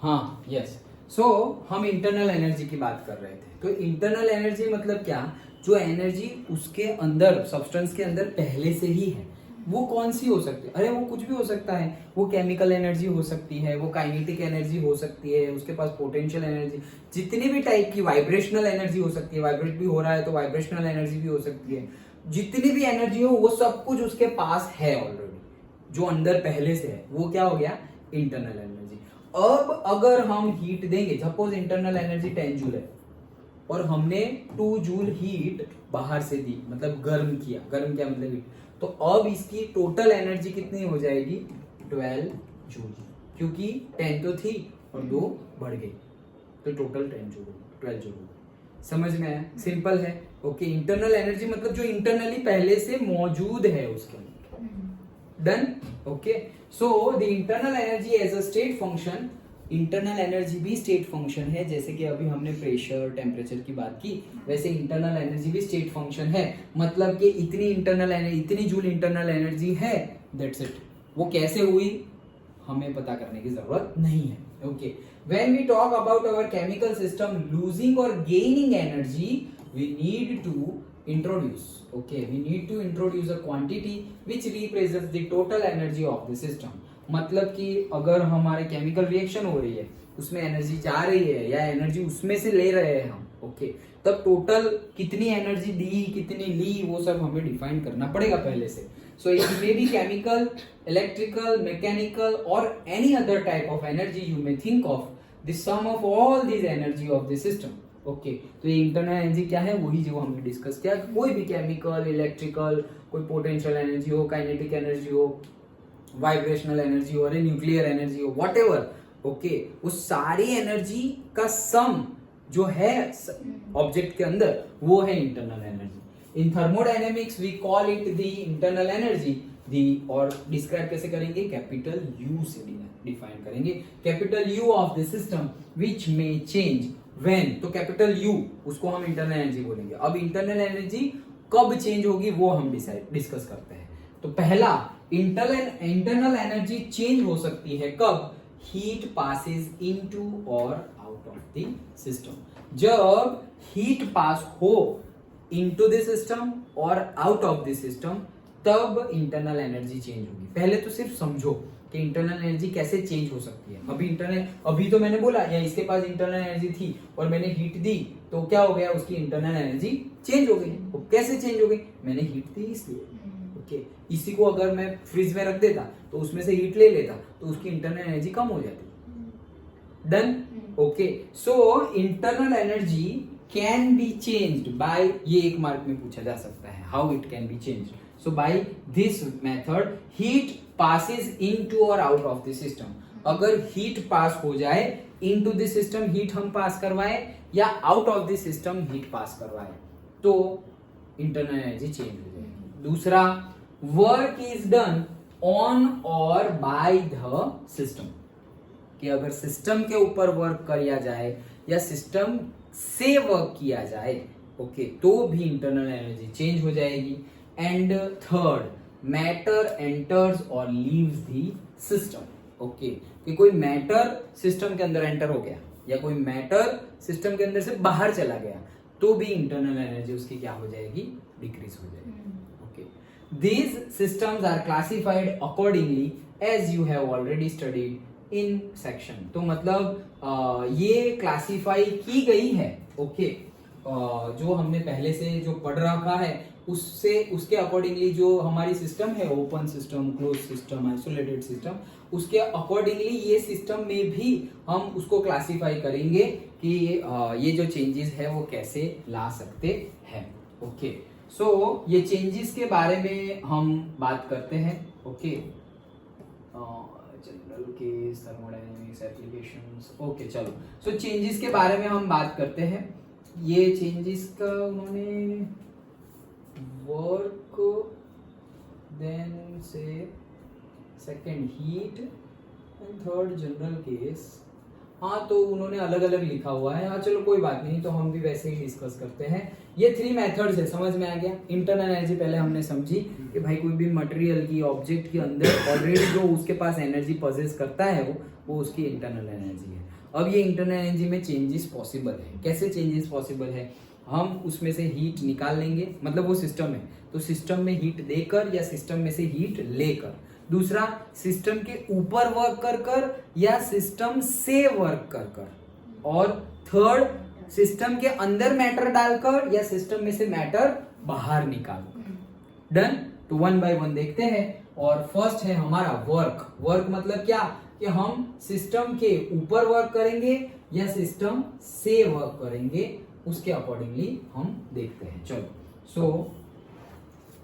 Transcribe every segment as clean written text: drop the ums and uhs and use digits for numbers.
हाँ यस। सो हम internal energy की बात कर रहे थे। तो इंटरनल एनर्जी मतलब क्या, जो एनर्जी उसके अंदर सब्सटेंस के अंदर पहले से ही है, वो कौन सी हो सकती है? अरे वो कुछ भी हो सकता है। वो केमिकल एनर्जी हो सकती है, वो काइनेटिक एनर्जी हो सकती है, उसके पास पोटेंशियल एनर्जी, जितनी भी टाइप की वाइब्रेशनल एनर्जी हो सकती है, वाइब्रेट भी हो रहा है तो वाइब्रेशनल एनर्जी भी हो सकती है। जितनी भी एनर्जी हो वो सब कुछ उसके पास है ऑलरेडी, जो अंदर पहले से है, वो क्या हो गया? Internal energy. अब अगर हम हीट देंगे, सपोज इंटरनल एनर्जी 10 जूल है और हमने 2 जूल हीट बाहर से दी, मतलब गर्म किया। गर्म किया मतलब हीट। तो अब इसकी टोटल एनर्जी कितनी हो जाएगी? 12 जूल, क्योंकि 10 तो थी और 2 बढ़ गई, तो टोटल 10 जूल, 12 जूल। समझ में आया? सिंपल है। ओके, इंटरनल एनर्जी मतलब जो इंटरनली पहले से मौजूद है उसके अंदर। Done. Okay, so the internal energy as a state function, internal energy भी स्टेट फंक्शन है। जैसे कि अभी हमने प्रेशर टेम्परेचर की बात की, वैसे इंटरनल एनर्जी भी स्टेट फंक्शन है। मतलब कि इतनी इंटरनल एनर्जी, इतनी जूल इंटरनल एनर्जी है, दैट्स इट। वो कैसे हुई हमें पता करने की जरूरत नहीं है। Okay, when we talk about our chemical system losing और gaining energy, we need to introduce, okay, we need to introduce a quantity which represents the total energy of the system. मतलब कि अगर हमारे केमिकल रिएक्शन हो रही है, उसमें energy जा रही है या एनर्जी उसमें से ले रहे हैं हम, ओके, तब टोटल कितनी एनर्जी दी, कितनी ली, वो सब हमें डिफाइन करना पड़ेगा पहले से। So it may be chemical, electrical, mechanical और any other type of energy you may think of, the sum of all this energy of the system. Okay, तो ये इंटरनल एनर्जी क्या है? वही जो हमने डिस्कस किया। कोई भी केमिकल, इलेक्ट्रिकल, कोई पोटेंशियल एनर्जी हो, काइनेटिक एनर्जी हो, वाइब्रेशनल एनर्जी हो, अरे न्यूक्लियर एनर्जी हो, व्हाटएवर, ओके, उस सारी एनर्जी का सम जो है ऑब्जेक्ट के अंदर, वो है internal energy. In thermodynamics we call it the internal energy. दी और डिस्क्राइब कैसे करेंगे? कैपिटल यू से डिफाइन करेंगे। Capital U of the system which may change when, तो कैपिटल यू उसको हम इंटरनल एनर्जी बोलेंगे। अब इंटरनल एनर्जी कब चेंज होगी वो हम डिस्कस करते हैं। तो पहला, इंटरनल एनर्जी चेंज हो सकती है कब? हीट पासेस इनटू और आउट ऑफ द सिस्टम। जब हीट पास हो इनटू द सिस्टम और आउट ऑफ द सिस्टम, तब इंटरनल एनर्जी चेंज होगी। पहले तो सिर्फ समझो कि इंटरनल एनर्जी कैसे चेंज हो सकती है। अभी तो मैंने बोला या इसके पास इंटरनल एनर्जी थी और मैंने हीट दी, तो क्या हो गया? उसकी इंटरनल एनर्जी चेंज हो गई। वो कैसे चेंज हो गई? मैंने हीट दी इसलिए। ओके, इसी को अगर मैं फ्रिज में रख देता तो उसमें से हीट ले लेता तो उसकी इंटरनल एनर्जी कम हो जाती। Done. Okay, so internal energy can be changed by, ये एक मार्क में पूछा जा सकता है, how it can be changed. So by this method, heat passes into और आउट ऑफ द सिस्टम। अगर हीट पास हो जाए इनटू द सिस्टम, हीट हम पास करवाए, या out of the system heat pass करवाए, तो इंटरनल एनर्जी चेंज हो जाएगी। दूसरा, वर्क इज डन ऑन और बाय द सिस्टम, कि अगर सिस्टम के ऊपर वर्क किया जाए या सिस्टम से वर्क किया जाए, ओके, तो भी इंटरनल एनर्जी चेंज हो जाएगी। एंड थर्ड, मैटर एंटर्स और लीव्स द सिस्टम। ओके, कि कोई मैटर सिस्टम के अंदर एंटर हो गया या कोई मैटर सिस्टम के अंदर से बाहर चला गया, तो भी इंटरनल एनर्जी उसकी क्या हो जाएगी? डिक्रीज हो जाएगी। Okay, these systems are classified accordingly as you have already studied in section. तो मतलब ये क्लासिफाई की गई है, ओके, जो हमने पहले से जो पढ़ रखा है उससे, उसके अकॉर्डिंगली जो हमारी सिस्टम है, open system, close system, isolated system, उसके अकॉर्डिंगली ये सिस्टम में भी हम उसको क्लासिफाई करेंगे कि ये जो चेंजेस है वो कैसे ला सकते हैं। ओके, सो ये चेंजेस के बारे में हम बात करते हैं। Okay, general case, thermodynamics applications. Okay, चलो, सो चेंजेस के बारे में हम बात करते हैं। ये चेंजेस का उन्होंने वर्क, देन से second heat, and third general case, हाँ तो उन्होंने अलग अलग लिखा हुआ है, हाँ चलो कोई बात नहीं, तो हम भी वैसे ही डिस्कस करते हैं। ये 3 मेथड्स है, समझ में आ गया। इंटरनल एनर्जी पहले हमने समझी कि भाई कोई भी मटेरियल की, ऑब्जेक्ट के अंदर ऑलरेडी जो उसके पास एनर्जी पजेस करता है वो उसकी इंटरनल एनर्जी है। अब ये इंटरनल एनर्जी में चेंजेस पॉसिबल है। कैसे चेंजेस पॉसिबल है? हम उसमें से हीट निकाल लेंगे, मतलब वो सिस्टम है तो सिस्टम में हीट देकर या सिस्टम में से हीट लेकर। दूसरा, सिस्टम के ऊपर वर्क कर कर या सिस्टम से वर्क कर कर। और थर्ड, सिस्टम के अंदर मैटर डालकर या सिस्टम में से मैटर बाहर निकाल कर। डन। तो 1 by 1 देखते हैं। और फर्स्ट है हमारा वर्क। वर्क मतलब क्या कि हम सिस्टम के ऊपर वर्क करेंगे या सिस्टम से वर्क करेंगे, उसके अकॉर्डिंगली हम देखते हैं। चलो सो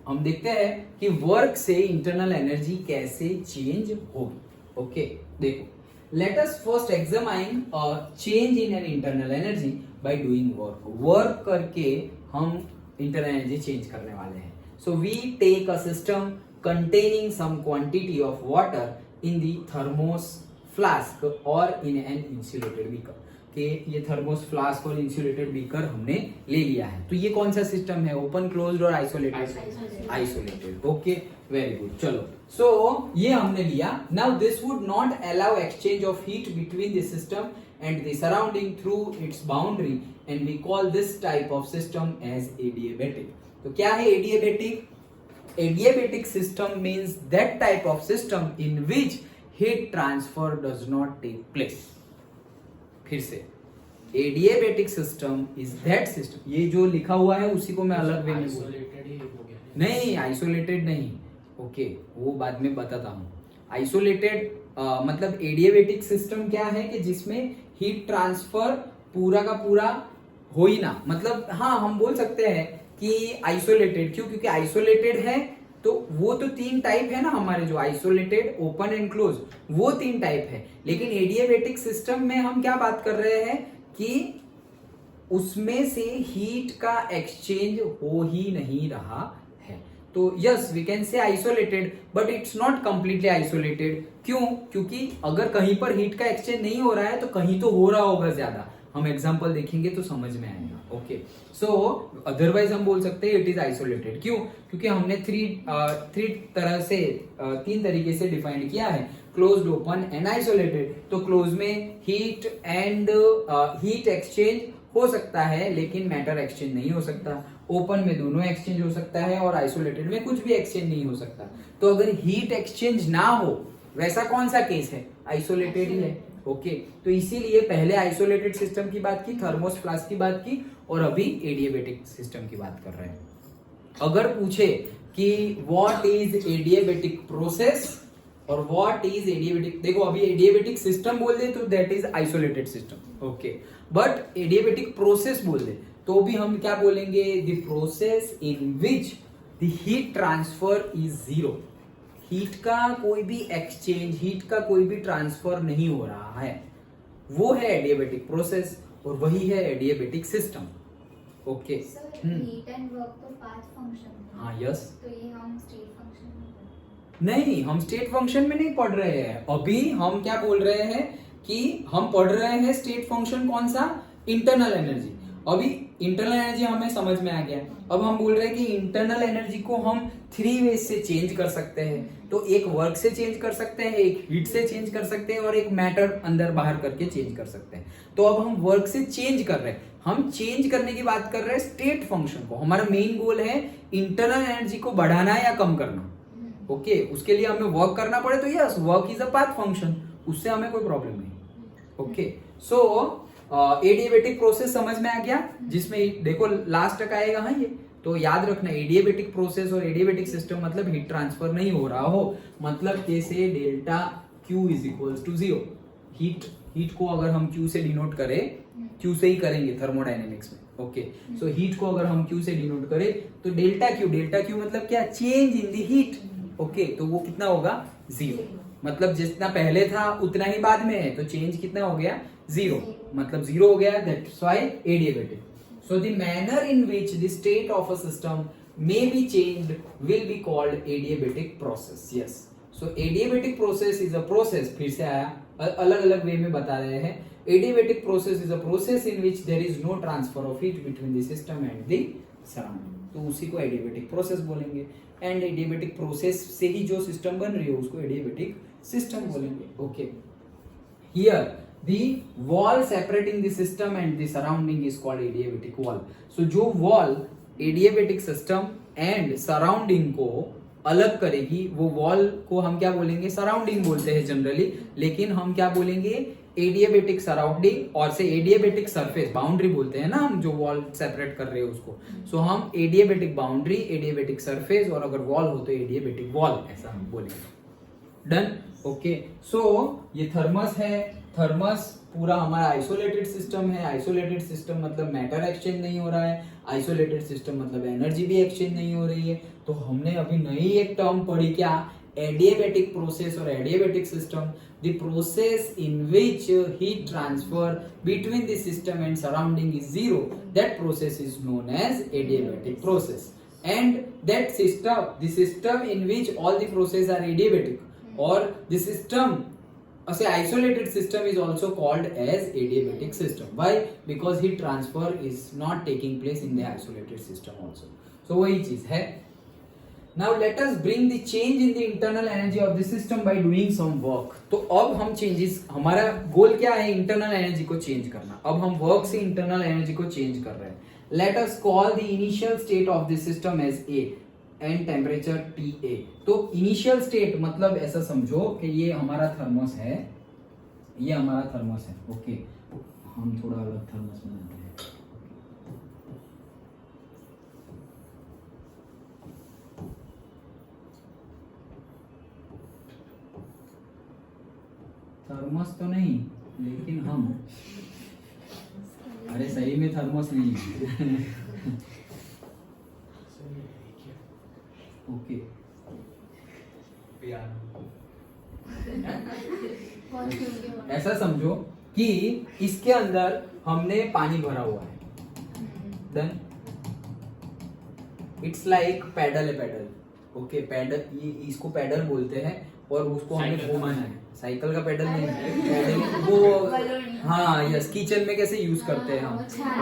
हम देखते हैं कि वर्क से इंटरनल एनर्जी कैसे चेंज होगी। ओके देखो, let us first examine change in an internal energy by doing work. Work करके हम इंटरनल एनर्जी चेंज करने वाले हैं। So we take a system containing some quantity of water in the thermos flask or in an insulated beaker। कि ये thermos flask और insulated beaker हमने ले लिया है। तो ये कौन सा सिस्टम है? ओपन, क्लोज्ड और isolated? Isolated. Okay very good. चलो सो ये हमने लिया। Now this would not allow exchange of heat between the system and the surrounding through its boundary and we call this type of system as adiabatic. तो क्या है एडिएबेटिक? Adiabatic system means that type of system in which heat transfer does not take place। फिर से, adiabatic system is that system, ये जो लिखा हुआ है उसी को मैं अलग वे में नहीं, आइसोलेटेड नहीं। ओके वो बाद में बताता हूँ। आइसोलेटेड मतलब एडियाबेटिक सिस्टम क्या है कि जिसमें हीट ट्रांसफर पूरा का पूरा हो ही ना, मतलब हाँ हम बोल सकते हैं कि आइसोलेटेड। क्यों? क्योंकि आइसोलेटेड है तो वो तो 3 टाइप है ना हमारे, जो आइसोलेटेड, ओपन एंड क्लोज, वो 3 टाइप है। लेकिन एडियाबेटिक सिस्टम में हम क्या बात कर रहे हैं कि उसमें से हीट का एक्सचेंज हो ही नहीं रहा है। तो yes we can say isolated but it's not completely isolated. क्यों? क्योंकि अगर कहीं पर हीट का एक्सचेंज नहीं हो रहा है तो कहीं तो हो रहा होगा ज्यादा। हम एग्जांपल देखेंगे तो समझ में आएगा। ओके सो अदरवाइज हम बोल सकते हैं इट इज आइसोलेटेड। क्यों? क्योंकि हमने 3 तरीके से डिफाइन किया है, क्लोज्ड, ओपन एंड आइसोलेटेड। तो क्लोज में हीट एंड हीट एक्सचेंज हो सकता है लेकिन मैटर एक्सचेंज नहीं हो सकता। ओपन में दोनों एक्सचेंज हो सकता है और आइसोलेटेड में कुछ भी एक्सचेंज नहीं हो सकता। तो अगर हीट एक्सचेंज ना हो वैसा कौन सा केस है? आइसोलेटेड ही है। ओके तो इसीलिए पहले आइसोलेटेड सिस्टम की बात की, थर्मोस फ्लास्क की बात की, और अभी एडियाबेटिक सिस्टम की बात कर रहे हैं। अगर पूछे कि व्हाट इज एडियाबेटिक प्रोसेस और व्हाट इज एडियाबेटिक, देखो अभी एडियाबेटिक सिस्टम बोल दे तो that is isolated system. Okay but adiabatic process बोल दे तो भी हम क्या बोलेंगे? The process in which the heat transfer is zero. Heat का कोई भी एक्सचेंज, हीट का कोई भी ट्रांसफर नहीं हो रहा है, वो है एडियाबेटिक प्रोसेस और वही है adiabatic system. Okay heat and work तो 5 फंक्शन। हाँ यस। तो ये हम स्टेट फंक्शन नहीं, हम स्टेट फंक्शन में नहीं पढ़ रहे हैं। अभी हम क्या बोल रहे हैं कि हम पढ़ रहे हैं स्टेट फंक्शन कौन सा? Internal energy. अभी इंटरनल एनर्जी हमें समझ में आ गया। अब हम बोल रहे हैं कि इंटरनल एनर्जी को हम 3 वेज से चेंज कर सकते हैं। तो एक वर्क से चेंज कर सकते हैं, एक हीट से चेंज कर सकते हैं और एक मैटर अंदर बाहर करके चेंज कर सकते हैं। तो अब हम वर्क से चेंज कर रहे हैं, हम चेंज करने की बात कर रहे हैं स्टेट फंक्शन को। हमारा मेन गोल है इंटरनल एनर्जी को बढ़ाना या कम करना। ओके उसके लिए हमें वर्क करना पड़े तो yes work is a path function, उससे हमें कोई प्रॉब्लम नहीं। ओके सो एडियाबेटिक प्रोसेस समझ में आ गया, जिसमें देखो लास्ट तक आएगा। हाँ ये तो याद रखना, एडियाबेटिक प्रोसेस और एडियाबेटिक सिस्टम मतलब हीट ट्रांसफर नहीं हो रहा हो, मतलब जैसे delta Q is equals to 0। Heat को अगर हम Q से डिनोट करें, Q से ही करेंगे थर्मोडायनेमिक्स में। ओके सो हीट को अगर हम Q से डिनोट करें तो डेल्टा Q मतलब क्या? Change in the heat. Okay तो वो कितना होगा? 0। मतलब जितना पहले था उतना ही बाद में है, तो चेंज कितना हो गया? 0। मतलब 0 हो गया, that's why adiabatic. So the manner in which the state of a system may be changed will be called adiabatic process. Yes. So adiabatic process is a process, फिर से आया, अलग अलग वे में बता रहे हैं। Adiabatic process is a process in which there is no transfer of heat between the system and the surrounding, तो उसी को एडियाबेटिक प्रोसेस बोलेंगे। एंड एडियाबेटिक प्रोसेस से ही जो सिस्टम बन रही है उसको एडियाबेटिक सिस्टम बोलेंगे। Okay, here the wall separating the system and the surrounding is called adiabatic wall. So जो wall adiabatic system and surrounding को अलग करेगी, वो wall को हम क्या बोलेंगे, surrounding बोलते हैं जनरली, लेकिन हम क्या बोलेंगे, एडियाबेटिक सराउंडिंग, और से एडियाबेटिक सरफेस, बाउंड्री बोलते हैं ना हम जो वॉल सेपरेट कर रहे हैं उसको। सो हम एडियाबेटिक बाउंड्री, एडियाबेटिक सरफेस, और अगर वॉल हो तो एडियाबेटिक वॉल, ऐसा हम बोलेंगे। डन। ओके, सो ये थर्मस है। थर्मस पूरा हमारा आइसोलेटेड सिस्टम है। आइसोलेटेड सिस्टम मतलब मैटर एक्सचेंज नहीं हो रहा है, आइसोलेटेड सिस्टम मतलब एनर्जी भी एक्सचेंज नहीं हो रही है। तो हमने अभी नई एक टर्म पढ़ी, क्या, एडियाबेटिक प्रोसेस और adiabatic system, the process in which heat transfer between the system and surrounding is zero, that process is known as adiabatic process. And that system, the system in which all the processes are adiabatic, or the system, say isolated system, is also called as adiabatic system. Why? Because heat transfer is not taking place in the isolated system also. So वही चीज है। Now let us bring the change in the internal energy of the system by doing some work. तो अब हम changes, हमारा गोल क्या है, internal energy को चेंज करना। अब हम वर्क से इंटरनल एनर्जी को चेंज कर रहे हैं। Let us call the initial state of the system as A and temperature TA. तो इनिशियल स्टेट मतलब ऐसा समझो कि ये हमारा थर्मस है, ये हमारा थर्मस है। ओके, हम थोड़ा अलग थर्मस बनाते हैं। थर्मस तो नहीं, लेकिन हम, अरे सही में थर्मस नहीं है। ओके, ऐसा समझो कि इसके अंदर हमने पानी भरा हुआ है। देन इट्स लाइक पैडल है, पैडल। ओके, पैडल, इसको पैडल बोलते हैं, और उसको हमें घुमाना है। साइकिल का पैडल नहीं, पैडल वो, हाँ यस, किचन में कैसे यूज करते हैं हम।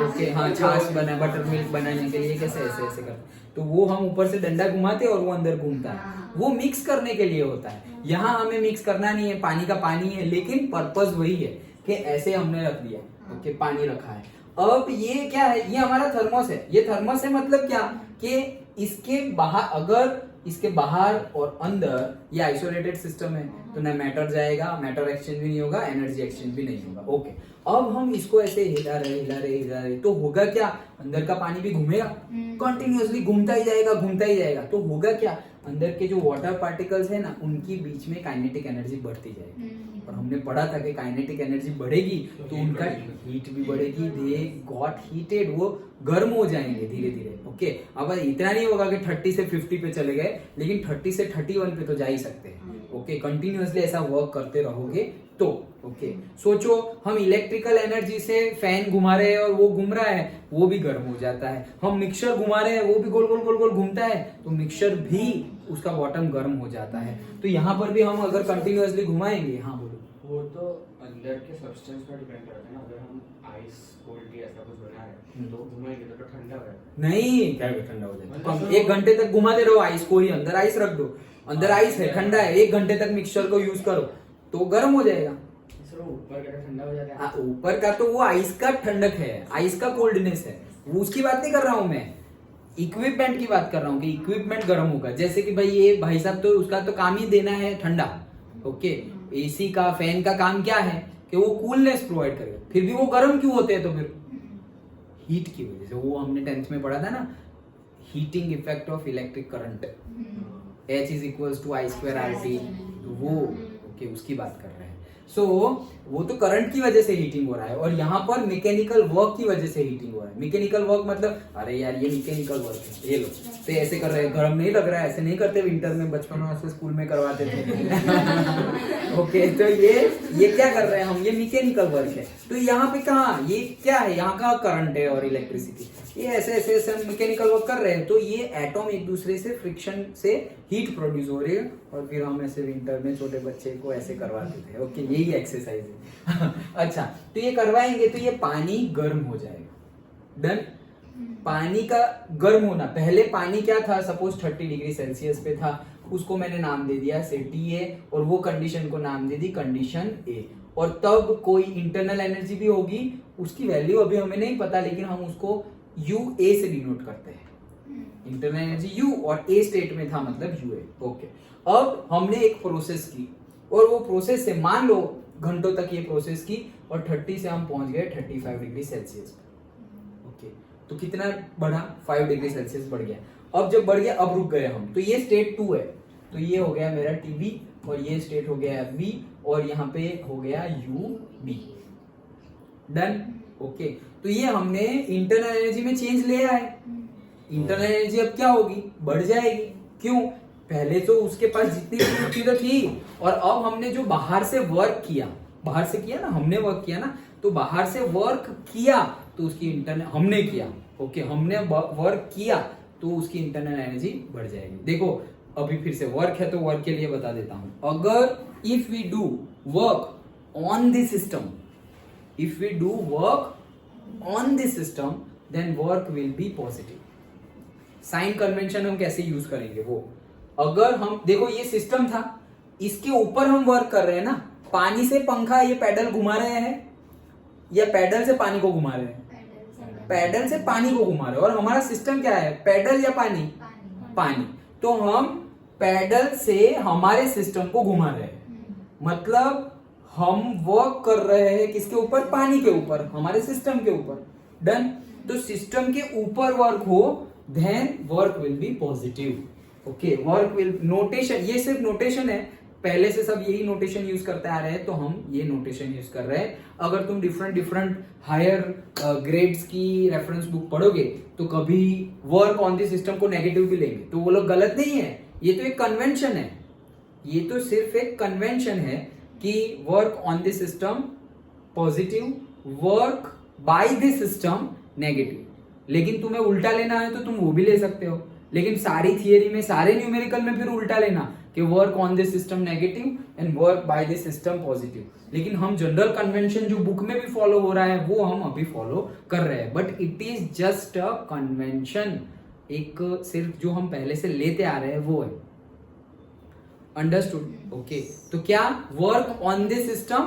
ओके, हाँ, छाछ बना, बटर मिल्क बनाने के लिए कैसे ऐसे ऐसे करते, तो वो हम ऊपर से डंडा घुमाते हैं और वो अंदर घूमता है। वो मिक्स करने के लिए होता है। यहाँ हमें मिक्स करना नहीं है, पानी का पानी है, लेकिन पर्पस वही है कि ऐसे हमने रख दिया। ओके, पानी रखा है। अब ये क्या है, ये हमारा थर्मस है। ये थर्मस है मतलब क्या, कि इसके बाहर, अगर इसके बाहर और अंदर ये आइसोलेटेड सिस्टम है, तो ना मैटर जाएगा, मैटर एक्सचेंज भी नहीं होगा, एनर्जी एक्सचेंज भी नहीं होगा। ओके, अब हम इसको ऐसे हिला रहे, तो होगा क्या, अंदर का पानी भी घूमेगा, कंटिन्यूअसली घूमता ही जाएगा। तो होगा क्या, अंदर के जो वाटर पार्टिकल्स है ना, उनकी बीच में काइनेटिक एनर्जी बढ़ती जाएगी। और हमने पढ़ा था कि काइनेटिक एनर्जी बढ़ेगी तो उनका हीट भी बढ़ेगी, दे गॉट हीटेड, वो गर्म हो जाएंगे धीरे धीरे। ओके, अब इतना नहीं होगा कि 30 से 50 पे चले गए, लेकिन 30 से 31 पे तो जा ही सकते हैं। ओके, कंटिन्यूअसली ऐसा वर्क करते रहोगे तो। ओके, सोचो हम इलेक्ट्रिकल एनर्जी से फैन घुमा रहे हैं और वो घूम रहा है, वो भी गर्म हो जाता है। हम मिक्सचर घुमा रहे हैं, वो भी गोल गोल गोल गोल घूमता है, तो मिक्सचर भी उसका बॉटम गर्म हो जाता है। तो यहाँ पर भी हम अगर कंटिन्यूअसली घुमाएंगे, हाँ बोलो। वो तो अंदर के सब्सटेंस पर डिपेंड करता है ना। अगर हम आइस कोल्ड टी ऐसा कुछ बना रहे हैं तो घुमाएंगे तो ठंडा होगा। नहीं, क्या ठंडा हो जाएगा, 1 घंटे तक घुमाते रहो आइस को ही, अंदर आइस रख दो, अंदर आइस है, ठंडा है, 1 घंटे तक मिक्सचर को यूज करो तो गर्म हो जाएगा। ऊपर का ठंडा हो जाता है। ऊपर का तो वो आइस का ठंडक है, आइस का कोल्डनेस है, वो उसकी बात नहीं कर रहा हूं मैं, इक्विपमेंट की बात कर रहा हूँ कि इक्विपमेंट गर्म होगा। जैसे कि भाई ये भाई साहब, तो उसका तो काम ही देना है ठंडा। ओके, एसी का, फैन का काम क्या है कि वो कूलनेस प्रोवाइड करेगा, फिर भी वो गर्म क्यों होते हैं, तो फिर हीट की वजह से। वो हमने 10th में पढ़ा था ना, heating effect of electric current, H is equals to I²RT, तो वो ओके उसकी बात कर रहे हैं। सो वो तो करंट की वजह से हीटिंग हो रहा है, और यहाँ पर मैकेनिकल वर्क की वजह से हीटिंग हो रहा है। मैकेनिकल वर्क मतलब, अरे यार ये मैकेनिकल वर्क है, ये लो तो ऐसे कर रहे हैं, गर्म नहीं लग रहा है, ऐसे नहीं करते विंटर में, बचपन में ऐसे स्कूल में करवाते थे। ओके, तो ये क्या कर रहे हैं हम, ये मैकेनिकल वर्क है। तो यहाँ पे कहाँ, ये क्या है, यहाँ का करंट है और इलेक्ट्रिसिटी, ये ऐसे ऐसे मैकेनिकल वर्क कर रहे हैं। तो ये एटॉम एक दूसरे से फ्रिक्शन से हीट प्रोड्यूस हो रही है, और फिर हम ऐसे विंटर में छोटे बच्चे को ऐसे करवाते थे। ओके, यही एक्सरसाइज है। अच्छा, तो ये करवाएंगे तो ये पानी गर्म हो जाएगा। डन। पानी का गर्म होना, पहले पानी क्या था, सपोज 30 डिग्री सेल्सियस पे था, उसको मैंने नाम दे दिया से TA, और वो कंडीशन को नाम दे दी कंडीशन A। और तब कोई इंटरनल एनर्जी भी होगी, उसकी वैल्यू अभी हमें नहीं पता, लेकिन हम उसको UA से डिनोट करते हैं। इंटरनल एनर्जी U और A स्टेट में था, मतलब UA। ओके, अब हमने एक प्रोसेस की, और वो प्रोसेस से मान लो घंटों तक ये प्रोसेस की, और 30 से हम पहुंच गए 35 डिग्री सेल्सियस पे। ओके, तो कितना बढ़ा, 5 डिग्री सेल्सियस बढ़ गया। अब जब बढ़ गया, अब रुक गए हम, तो ये स्टेट 2 है, तो ये हो गया मेरा TB, और ये स्टेट हो गया FB, और यहाँ पे हो गया UB। डन। ओके, तो ये हमने इंटरनल एनर्जी में चेंज ले आए। इंटरनल एनर्जी अब क्या होगी, बढ़ जाएगी। क्यों, पहले तो उसके पास जितनी थी तो थी, और अब हमने जो बाहर से वर्क किया, बाहर से किया ना, हमने वर्क किया ना, तो बाहर से वर्क किया तो उसकी इंटरनल, हमने किया, ओके, हमने वर्क किया तो उसकी इंटरनल एनर्जी बढ़ जाएगी। देखो अभी फिर से वर्क है तो वर्क के लिए बता देता हूं। अगर if we do work on this system, if we do work on this system, then work will be positive. Sign convention हम कैसे यूज करेंगे वो, अगर हम देखो ये सिस्टम था, इसके ऊपर हम वर्क कर रहे हैं ना, पानी से पंखा ये पैडल घुमा रहे हैं, या पैडल से पानी को घुमा रहे हैं, पैडल से पानी को घुमा रहे हैं। और हमारा सिस्टम क्या है, पैडल या पानी, पानी। तो हम पैडल से हमारे सिस्टम को घुमा रहे हैं, मतलब हम वर्क कर रहे हैं किसके ऊपर, पानी के ऊपर, हमारे सिस्टम के ऊपर। डन। तो सिस्टम के ऊपर वर्क हो, then work will be positive. Okay, work will, notation, ये सिर्फ नोटेशन है, पहले से सब यही नोटेशन यूज करते आ रहे हैं, तो हम ये नोटेशन यूज कर रहे हैं। अगर तुम डिफरेंट हायर ग्रेड्स की रेफरेंस बुक पढ़ोगे तो कभी वर्क ऑन द सिस्टम को नेगेटिव भी लेंगे, तो वो लोग गलत नहीं है, ये तो एक कन्वेंशन है, ये तो सिर्फ एक कन्वेंशन है कि work on the system positive, work by the system negative. लेकिन तुम्हें उल्टा लेना है तो तुम वो भी ले सकते हो, लेकिन सारी थियरी में, सारे न्यूमेरिकल में फिर उल्टा लेना कि work on the system negative and work by the system positive. लेकिन हम जनरल कन्वेंशन जो बुक में भी फॉलो हो रहा है वो हम अभी फॉलो कर रहे हैं, but it is just a convention, एक सिर्फ जो हम पहले से लेते आ रहे हैं वो है। अंडरस्टूड? ओके, तो क्या, work on the system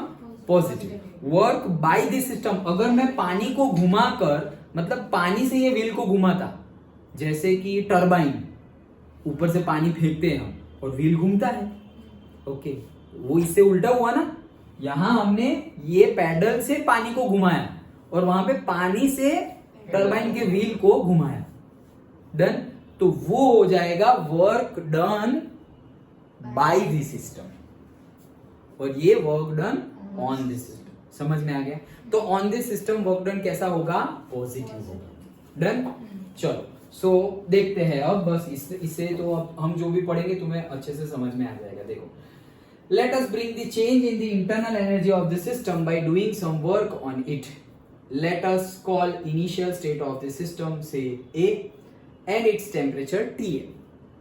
positive, work by the system. अगर मैं पानी को घुमाकर, मतलब पानी से ये व्हील को घुमाता, जैसे कि टरबाइन, ऊपर से पानी फेंकते हैं हम और व्हील घूमता है, ओके, वो इससे उल्टा हुआ ना, यहां हमने ये पैडल से पानी को घुमाया और वहां पे पानी से टरबाइन के व्हील को घुमाया। डन। तो वो हो जाएगा work done bye the system, और ये work done on the system. समझ में आ गया? तो on the system work done कैसा होगा, पॉजिटिव होगा। डन। चलो, सो देखते हैं अब, बस इससे तो अब हम जो भी पढ़ेंगे तुम्हें अच्छे से समझ में आ जाएगा। देखो, let us bring the change in the internal energy of the system by doing some work on it. Let us call initial state of the system say A and its temperature TA.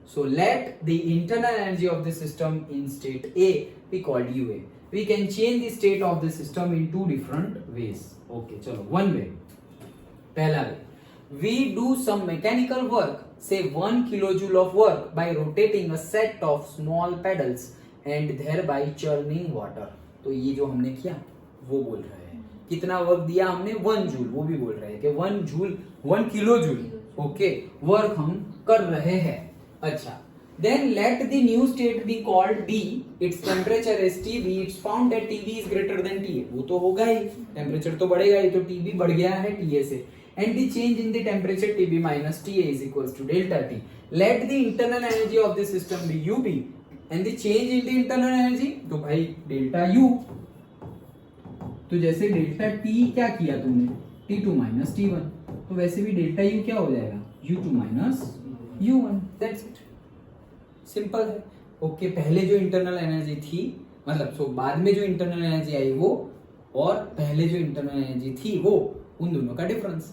So let the internal energy of the system in state A be called UA. We can change the state of the system in two different ways. Okay, chalo, one way. Pehla way, we do some mechanical work, say 1 kilojoule of work by rotating a set of small pedals and thereby churning water. तो ये जो हमने किया वो बोल रहे हैं, कितना वर्क दिया हमने, 1 जूल, वो भी बोल रहे हैं कि 1 joule, 1 kilo joule, okay, work हम कर रहे हैं। अच्छा, then let the new state be called B, its temperature is TB, it's found that TB is greater than TA. वो तो होगा ही, टेम्परेचर तो बढ़ेगा ही, तो TB बढ़ गया है TA से, and the change in the temperature TB minus TA is equals to delta T. Let the internal energy of the system be UB and the change in the internal energy, तो भाई delta U, तो जैसे delta T क्या किया तुमने, T2 minus T1, तो वैसे भी डेल्टा U क्या हो जाएगा, U2 minus U1, that's it, simple है। ओके, पहले जो इंटरनल एनर्जी थी, मतलब सो बाद में जो इंटरनल एनर्जी आई वो, और पहले जो इंटरनल एनर्जी थी वो, उन दोनों का डिफरेंस।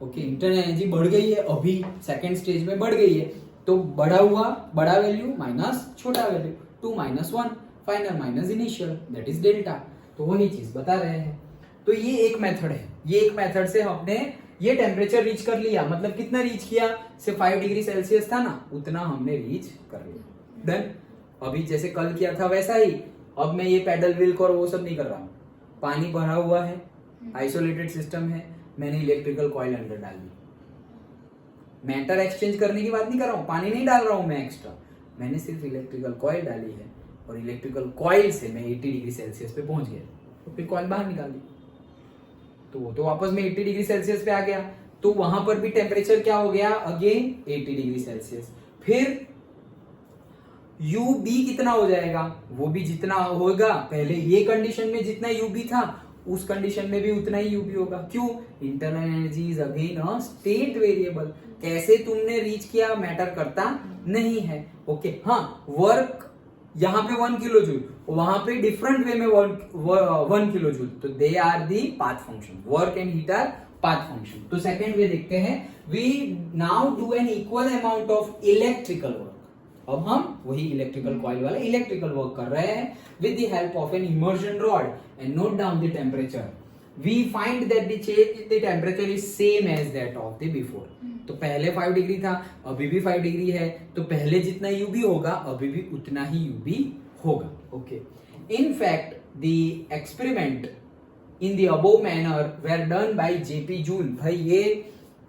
ओके, इंटरनल एनर्जी बढ़ गई है, अभी सेकंड स्टेज में बढ़ गई है, तो बड़ा वैल्यू माइनस छोटा value, 2 minus 1 final minus initial, that is delta. तो वही चीज बता रहे हैं। तो ये एक मेथड है, ये एक मेथड से हमने ये टेम्परेचर रीच कर लिया। मतलब कितना रीच किया, से 5 डिग्री सेल्सियस था ना, उतना हमने रीच कर लिया। देन अभी जैसे कल किया था वैसा ही, अब मैं ये पैडल व्हील और वो सब नहीं कर रहा हूँ। पानी भरा हुआ है, आइसोलेटेड सिस्टम है, मैंने इलेक्ट्रिकल कॉइल अंदर डाल दी। मैटर एक्सचेंज करने की बात नहीं कर रहा हूँ, पानी नहीं डाल रहा हूँ मैं एक्स्ट्रा, मैंने सिर्फ इलेक्ट्रिकल कॉइल डाली है और इलेक्ट्रिकल कॉइल से मैं 80 डिग्री सेल्सियस पे पहुंच गया। तो फिर कॉइल बाहर निकाल दी, तो वो तो वापस में 80 डिग्री सेल्सियस पे आ गया। तो वहां पर भी टेम्परेचर क्या हो गया, अगेन 80 डिग्री सेल्सियस। फिर UB कितना हो जाएगा, वो भी जितना होगा पहले ये कंडीशन में जितना UB था उस कंडीशन में भी उतना ही UB होगा। क्यों, internal energy is again a state variable. कैसे तुमने रीच किया मैटर करता नहीं है। ओके हाँ, वर्क यहाँ पे 1 किलो जूल, वहां पे डिफरेंट वे में 1 किलो जूल, तो they are the path function. Work and heat are path function. तो सेकेंड वे देखते हैं, we now do an equal amount of electrical work. अब हम वही इलेक्ट्रिकल कॉइल वाला इलेक्ट्रिकल वर्क कर रहे हैं with the help of an immersion rod and note down the temperature. We find that the change in the temperature is same as that of the before. तो पहले 5 degree था, अभी भी 5 degree है, तो पहले जितना UB होगा अभी भी उतना ही UB होगा। Okay, in fact the experiment in the above manner were done by JP Joule। भाई ये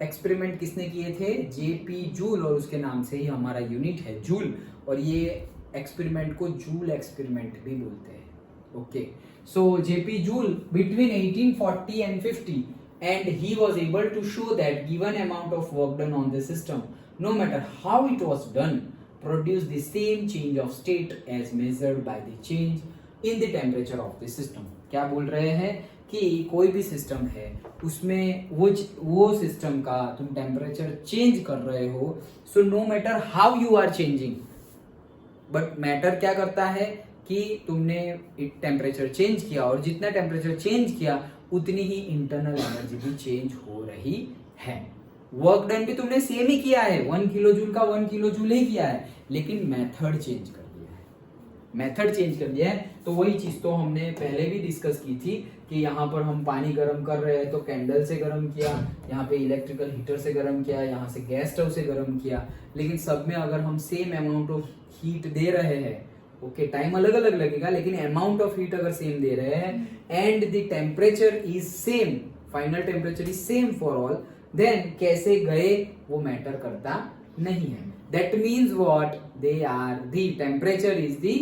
एक्सपेरिमेंट किसने किए थे, JP जूल, और उसके नाम से ही हमारा यूनिट है जूल, और ये एक्सपेरिमेंट को जूल एक्सपेरिमेंट भी बोलते हैं। Okay, so JP joule between 1840 and 50 and he was able to show that given amount of work done on the system, no matter how it was done, produced the same change of state as measured by the change in the temperature of the system। क्या बोल रहे हैं कि कोई भी system है उसमें वो सिस्टम का तुम टेम्परेचर चेंज कर रहे हो, so no matter how you are changing, but matter क्या करता है कि तुमने टेम्परेचर चेंज किया, और जितना टेम्परेचर चेंज किया उतनी ही इंटरनल एनर्जी भी चेंज हो रही है। वर्क डन भी तुमने सेम ही किया है, 1 किलो जूल का 1 किलो जूल ही किया है, लेकिन मेथड चेंज कर दिया है, मेथड चेंज कर दिया है। तो वही चीज तो हमने पहले भी डिस्कस की थी कि यहाँ पर हम पानी गर्म कर रहे हैं तो कैंडल से गर्म किया, यहाँ पे इलेक्ट्रिकल हीटर से गर्म किया, यहाँ से गैस स्टोव से गर्म किया, लेकिन सब में अगर हम सेम अमाउंट ऑफ हीट दे रहे हैं, ओके टाइम अलग अलग लगेगा लेकिन अमाउंट ऑफ हीट अगर सेम दे रहे हैं and the temperature is same, final temperature is same for all, then कैसे गए वो मैटर करता नहीं है। That means what, they are the temperature is the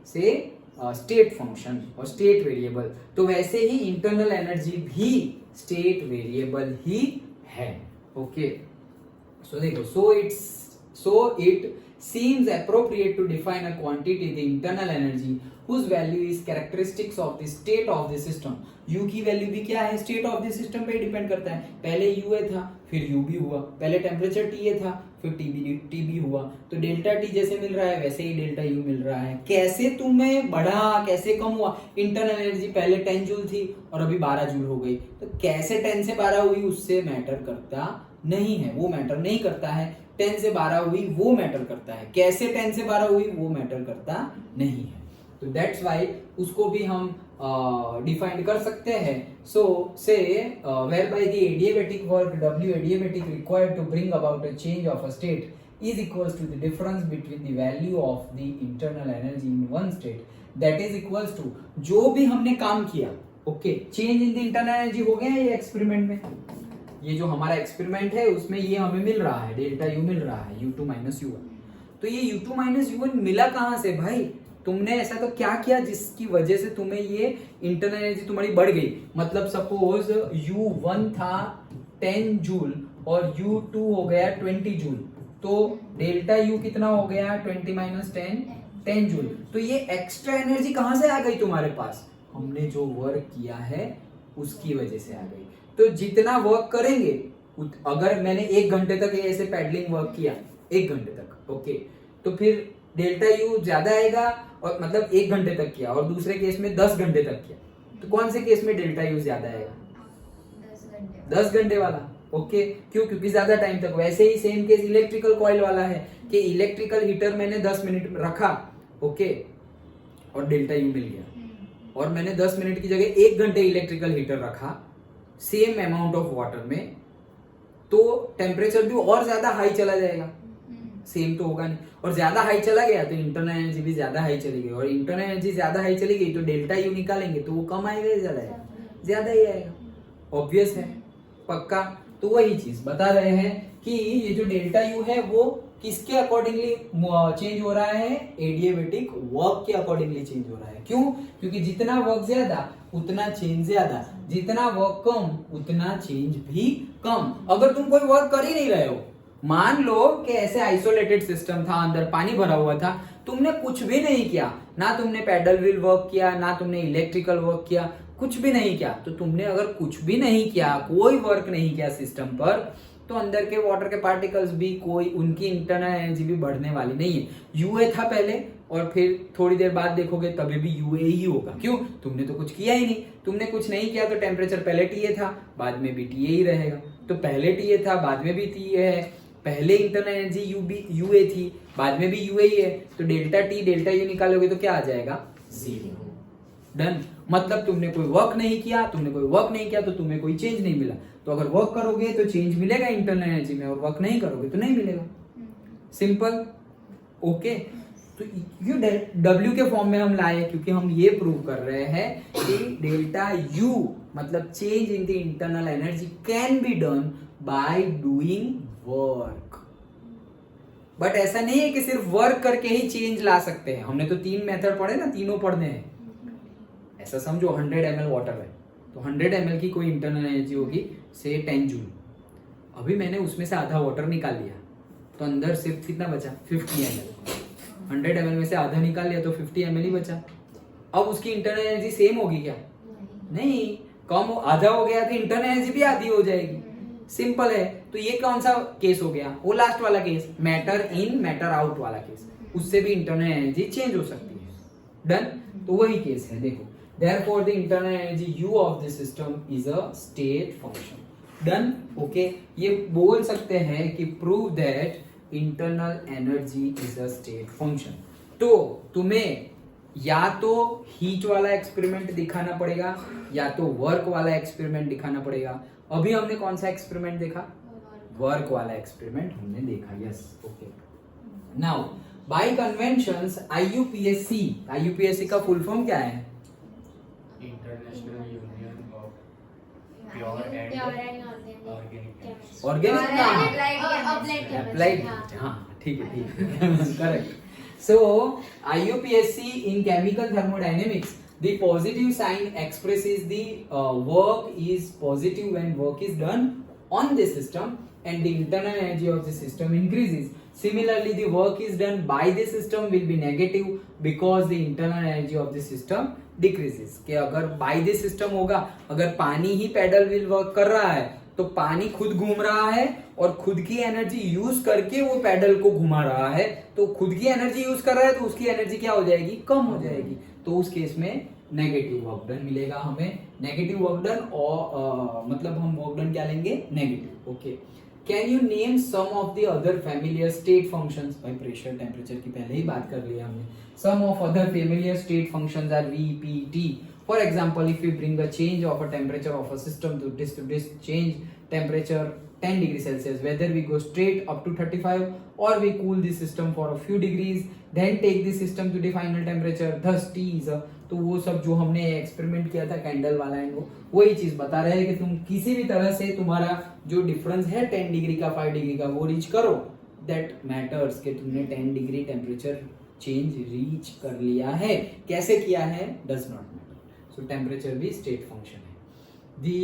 से स्टेट फंक्शन और स्टेट वेरिएबल। तो वैसे ही इंटरनल एनर्जी भी स्टेट वेरिएबल ही है। ओके, सो देखो, so it seems appropriate to define a quantity, the internal energy, whose value is characteristics of the state of the system। U की value भी क्या है, स्टेट ऑफ द सिस्टम पे depend करता है। पहले UA था फिर UB हुआ, पहले टेम्परेचर TA था फिर TB हुआ, तो डेल्टा T जैसे मिल रहा है वैसे ही डेल्टा U मिल रहा है। कैसे तुम्हें बढ़ा कैसे कम हुआ, इंटरनल एनर्जी पहले 10 जूल थी और अभी 12 जूल हो गई, तो कैसे 10 से 12 हुई उससे मैटर करता नहीं है, वो मैटर नहीं करता है। 10 से 12 हुई वो मैटर करता है, कैसे 10 से 12 हुई वो मैटर करता नहीं है। तो दैट्स वाई उसको भी हम डिफाइन कर सकते हैं। So say where by the adiabatic work W adiabatic required to bring about a change of a state is equals to the difference between the value of the internal energy in one state, that is equals to जो भी हमने काम किया, okay change in the internal energy हो गया ये experiment में, ये जो हमारा एक्सपेरिमेंट है उसमें ये हमें मिल रहा है, डेल्टा U मिल रहा है, U2 माइनस U1। तो ये U2 माइनस U1 मिला कहां से भाई, तुमने ऐसा तो क्या किया जिसकी वजह से तुम्हें ये इंटरनल एनर्जी तुम्हारी बढ़ गई। मतलब सपोज U1 था 10 जूल और U2 हो गया 20 जूल, तो डेल्टा U कितना हो गया 20 माइनस 10 जूल। तो ये एक्स्ट्रा एनर्जी कहां से आ गई तुम्हारे पास, हमने जो वर्क किया है उसकी वजह से आ गई। तो जितना वर्क करेंगे, अगर मैंने 1 घंटे तक ऐसे पैडलिंग वर्क किया 1 घंटे तक, ओके तो फिर डेल्टा U ज्यादा आएगा, और मतलब 1 घंटे तक किया और दूसरे केस में 10 घंटे तक किया, तो कौन से केस में डेल्टा U ज्यादा आएगा, 10 घंटे वाला। ओके क्यों? क्योंकि ज्यादा टाइम तक। वैसे ही सेम केस इलेक्ट्रिकल कॉइल वाला है कि इलेक्ट्रिकल हीटर मैंने 10 मिनट रखा, ओके, और डेल्टा यू मिल गया। और मैंने 10 मिनट की जगह 1 घंटे इलेक्ट्रिकल हीटर रखा सेम अमाउंट ऑफ वाटर में, तो टेम्परेचर भी और ज्यादा हाई चला जाएगा, सेम तो होगा नहीं। और ज्यादा हाई चला गया तो इंटरनल एनर्जी भी ज्यादा हाई चली गई, और इंटरनल एनर्जी ज्यादा हाई चली गई तो डेल्टा यू निकालेंगे तो वो कम आएगा या ज्यादा आएगा? ज्यादा ही आएगा। ऑब्वियस है, पक्का। तो वही चीज बता रहे हैं कि ये जो डेल्टा यू है वो किसके अकॉर्डिंगली चेंज हो रहा है? एडियाबेटिक वर्क के अकॉर्डिंगली चेंज हो रहा है। क्यों? क्योंकि जितना वर्क ज्यादा उतना चेंज ज्यादा, जितना वर्क कम उतना चेंज भी कम। अगर तुम कोई वर्क कर ही नहीं रहे हो, मान लो कि ऐसे आइसोलेटेड सिस्टम था, अंदर पानी भरा हुआ था, तुमने कुछ भी नहीं किया, ना तुमने पैडल व्हील वर्क किया, ना तुमने इलेक्ट्रिकल वर्क किया, कुछ भी नहीं किया, तो तुमने अगर कुछ भी नहीं किया, कोई वर्क नहीं किया सिस्टम पर, तो अंदर के वाटर के पार्टिकल्स भी कोई, उनकी इंटरनल एनर्जी भी बढ़ने वाली नहीं है। यूए था पहले, और फिर थोड़ी देर बाद देखोगे तभी भी यूए ही होगा। क्यों? तुमने तो कुछ किया ही नहीं। तुमने कुछ नहीं किया तो टेम्परेचर पहले टीए था, बाद में भी टीए ही रहेगा। तो पहले टीए था, बाद में भी टीए है। पहले इंटरनल एनर्जी यूए थी, बाद में भी यूए ही है। तो डेल्टा टी डेल्टा यू निकालोगे तो क्या आ जाएगा? 0। डन। मतलब तुमने कोई वर्क नहीं किया, तो तुम्हें कोई चेंज नहीं मिला। तो अगर वर्क करोगे तो चेंज मिलेगा इंटरनल एनर्जी में, और वर्क नहीं करोगे तो नहीं मिलेगा। सिंपल। ओके। तो ये W के फॉर्म में हम लाए क्योंकि हम ये प्रूव कर रहे हैं कि डेल्टा U मतलब change in the internal energy can be done by doing work. But ऐसा नहीं है कि सिर्फ वर्क करके ही चेंज ला सकते हैं। हमने तो 3 मेथड पढ़े ना, तीनों पढ़ने हैं। ऐसा समझो 100 ml वाटर है, तो 100 ml की कोई इंटरनल एनर्जी होगी से 10 जूल। अभी मैंने उसमें से आधा वाटर निकाल लिया, तो अंदर सिर्फ कितना बचा? 50 ml। 100 ml में से आधा निकाल लिया तो 50 ml ही बचा। अब उसकी इंटरनल एनर्जी सेम होगी क्या? नहीं, कम आधा हो गया तो इंटरनल एनर्जी भी आधी हो जाएगी। सिंपल है। तो ये कौन सा केस हो गया? वो लास्ट वाला case, matter in matter out वाला केस। उससे भी इंटरनल एनर्जी चेंज हो सकती है। डन। तो वही केस है। देखो, therefore the internal energy U of the system is a state function. Done? Okay. ये बोल सकते हैं कि prove that internal energy is a state function. तो तुम्हें या तो हीट वाला एक्सपेरिमेंट दिखाना पड़ेगा या तो वर्क वाला एक्सपेरिमेंट दिखाना पड़ेगा। अभी हमने कौन सा एक्सपेरिमेंट देखा? वर्क वाला एक्सपेरिमेंट हमने देखा। Yes, okay. Now by conventions IUPAC का फुल फॉर्म क्या है? International union of pure and organic organic applied. हाँ, ठीक है, correct. So IUPAC in chemical thermodynamics, the positive sign expresses the work is positive when work is done on the system and the internal energy of the system increases. Similarly, the work is done by the system will be negative because the internal energy of the system decreases. कि अगर by the system होगा, अगर पानी ही pedal wheel work कर रहा है तो पानी खुद घूम रहा है और खुद की एनर्जी यूज करके वो पैडल को घुमा रहा है, तो खुद की एनर्जी यूज कर रहा है तो उसकी एनर्जी क्या हो जाएगी? कम हो जाएगी। तो उस केस में नेगेटिव वर्क डन मिलेगा हमें। नेगेटिव वर्क डन, और मतलब हम वर्क डन क्या लेंगे? Negative. Okay. Can you name some of the other familiar state functions? भाई प्रेशर टेम्परेचर की पहले ही बात कर लिया हमने। Some of other familiar state functions are V, P, T. For example, if we bring a change of a temperature of a system to this change temperature 10 degrees Celsius, whether we go straight up to 35 or we cool the system for a few degrees, then take the system to the final temperature, thus T is a, तो वो सब जो हमने experiment किया था candle वाला है, वो वही चीज बता रहे हैं कि तुम किसी भी तरह से तुम्हारा जो डिफरेंस है 10 डिग्री का 5 डिग्री का वो रीच करो, दैट मैटर्स कि तुमने 10 डिग्री टेम्परेचर चेंज रीच कर लिया है। कैसे किया है? Does not matter. So temperature भी state function है। The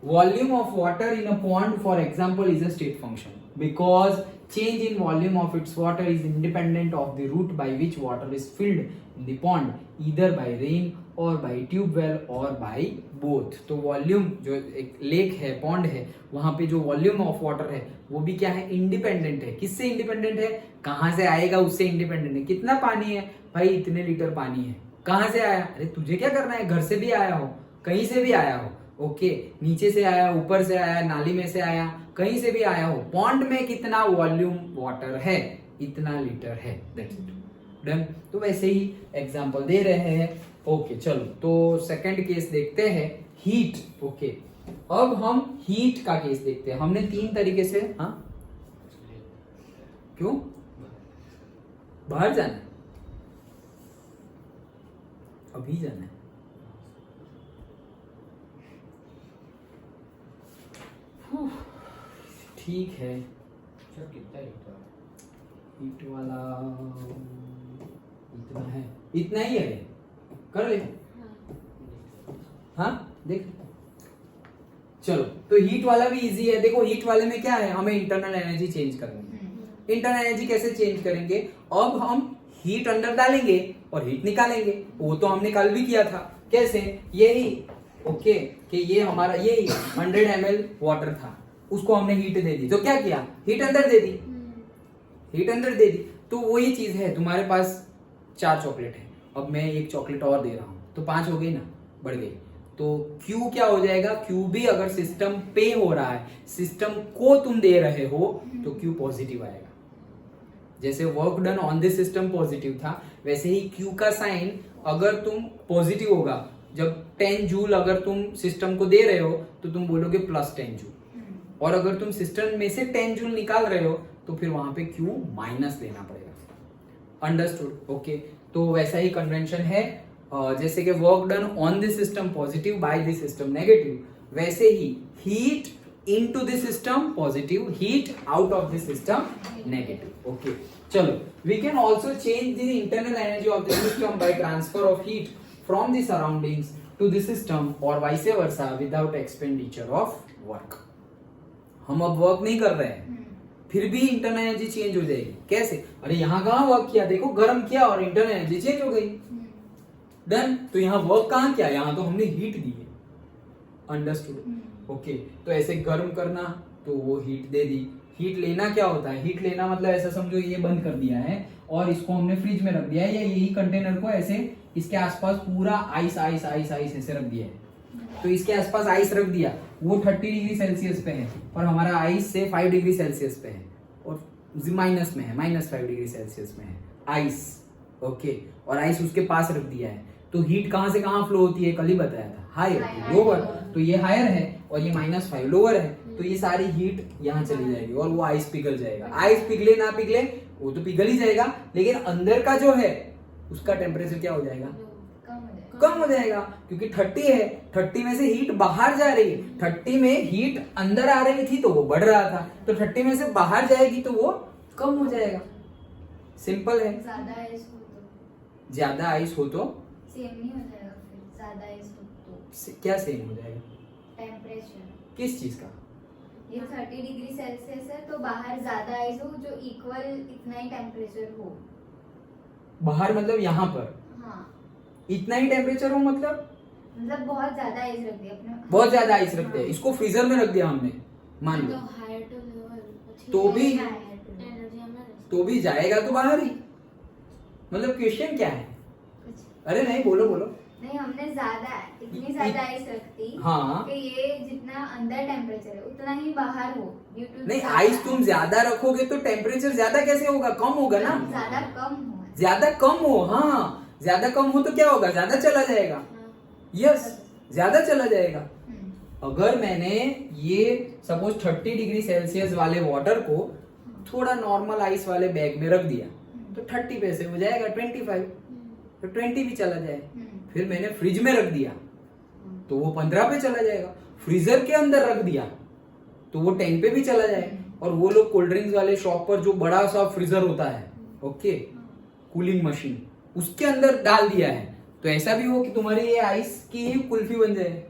volume of water in a pond, for example, is a state function because change in volume of its water is independent of the route by which water is filled in the pond, either by rain or by tube well or by both. तो volume जो एक lake है, pond है, वहां पे जो volume of water है वो भी क्या है? इंडिपेंडेंट है। किससे इंडिपेंडेंट है? कहां से आएगा उससे इंडिपेंडेंट है। कितना पानी है? भाई इतने लीटर पानी है। कहां से आया? अरे तुझे क्या करना है? घर से भी आया हो, कहीं से भी आया हो, ओके, नीचे से आया, ऊपर से आया, नाली में से आया, कहीं से भी आया हो, पॉन्ड में कितना वॉल्यूम वाटर है, इतना लीटर है, दैट्स इट, डन। तो वैसे ही एग्जांपल दे रहे हैं। ओके चलो, तो सेकंड केस देखते हैं, हीट। ओके, अब हम हीट का केस देखते हैं। हमने 3 तरीके से, हाँ क्यों बाहर जाना है, अभी जाना है, ठीक है। सर कितना हीट है? हीट वाला इतना है, इतना ही है, कर ले। हाँ देख, चलो तो हीट वाला भी इजी है। देखो हीट वाले में क्या है, हमें इंटरनल एनर्जी चेंज करनी है। इंटरनल एनर्जी कैसे चेंज करेंगे, अब हम हीट अंदर डालेंगे और हीट निकालेंगे। वो तो हमने कल भी किया था, कैसे, यही ओके कि ये हमारा यही 100 ml वाटर था, उसको हमने हीट दे दी, तो क्या किया, हीट अंदर दे दी, हीट अंदर दे दी। तो वही चीज है, तुम्हारे पास 4 चॉकलेट है, अब मैं 1 चॉकलेट और दे रहा हूं, तो 5 हो गई ना, बढ़ गई। तो Q क्या हो जाएगा, Q भी अगर सिस्टम पे हो रहा है, सिस्टम को तुम दे रहे हो, तो Q पॉजिटिव आएगा। जैसे work done on this system positive था, वैसे ही Q का साइन अगर तुम पॉजिटिव होगा, जब 10 जूल अगर तुम सिस्टम को दे रहे हो तो तुम बोलोगे +10 जूल, और अगर तुम सिस्टम में से 10 जूल निकाल रहे हो तो फिर वहां पे Q माइनस लेना पड़ेगा। Understood, okay. तो वैसा ही कन्वेंशन है, जैसे कि work done on this system positive by this system negative, वैसे ही heat into the system positive, heat out of the system negative. Okay, चलो, we can also change the internal energy of the system by transfer of heat from the surroundings to the system or vice versa without expenditure of work. हम अब work नहीं कर रहे हैं, फिर भी internal energy change हो जाएगी। कैसे, अरे यहाँ कहाँ वर्क किया, देखो गर्म किया और इंटरनल एनर्जी चेंज हो गई, डन। तो यहाँ वर्क कहाँ किया, यहाँ तो हमने हीट दी है। Understood, okay. तो ऐसे गर्म करना, तो वो हीट दे दी। हीट लेना क्या होता है, हीट लेना मतलब ऐसा समझो ये बंद कर दिया है और इसको हमने फ्रिज में रख दिया है, या यही कंटेनर को ऐसे इसके आसपास पूरा आइस आइस आइस आइस ऐसे रख दिया है। तो इसके आसपास आइस रख दिया, वो 30 डिग्री सेल्सियस पे है और हमारा आइस से 5 डिग्री सेल्सियस पे है और माइनस में है, -5 डिग्री सेल्सियस में है आइस, ओके। और आइस उसके पास रख दिया है, तो हीट कहां से कहां फ्लो होती है, कल ही बताया था, हायर लोअर। तो ये हायर है और ये -5 लोअर है, तो ये सारी हीट यहाँ चली जाएगी और वो आइस पिघल जाएगा। आइस पिघले ना पिघले वो तो पिघल ही जाएगा, लेकिन अंदर का जो है उसका टेम्परेचर क्या हो जाएगा, कम हो जाएगा, क्योंकि 30 है, 30 में से हीट बाहर जा रही है। 30 में हीट अंदर आ रही थी तो वो बढ़ रहा था, तो 30 में से बाहर जाएगी तो वो कम हो जाएगा। सिंपल है। ज्यादा आइस हो तो सेम नहीं हो जाएगा, फिर ज्यादा आइस हो तो क्या सेम हो जाएगा, टेम्परेचर किस चीज का, ये 30 डिग्री सेल्सियस है तो बाहर ज्यादा आइस हो जो इक्वल इतना ही टेम्परेचर हो। बाहर मतलब यहाँ पर हाँ, इतना ही टेम्परेचर हो, मतलब बहुत ज्यादा आइस रख दिया अपने, बहुत ज्यादा आइस रख दिया, इसको फ्रीजर में रख दिया हमने, मान लो, तो भी जाएगा तो बाहर ही। मतलब क्वेश्चन क्या है, अरे नहीं बोलो बोलो। नहीं, हमने इतनी ज्यादा आइस रख दी, हाँ, कि ये जितना अंदर टेम्परेचर है उतना ही बाहर हो। नहीं, आइस तुम ज्यादा रखोगे तो टेम्परेचर ज्यादा कैसे होगा, कम होगा ना, ज्यादा कम हो, ज्यादा कम हो, हाँ ज्यादा कम हो तो क्या होगा, ज्यादा चला जाएगा। यस, ज्यादा चला जाएगा। अगर मैंने ये सपोज 30 डिग्री सेल्सियस वाले वाटर को थोड़ा नॉर्मल आइस वाले बैग में रख दिया तो 30 पे से हो जाएगा 25, तो 20 भी चला जाए। फिर मैंने फ्रिज में रख दिया तो वो 15 पे चला जाएगा, फ्रीजर के अंदर रख दिया तो वो 10 पे भी चला जाए। और वो लोग कोल्ड ड्रिंक्स वाले शॉप पर जो बड़ा सा फ्रीजर होता है, ओके, कूलिंग मशीन, उसके अंदर डाल दिया है, तो ऐसा भी हो कि तुम्हारी ये आइस की ही कुल्फी बन जाए,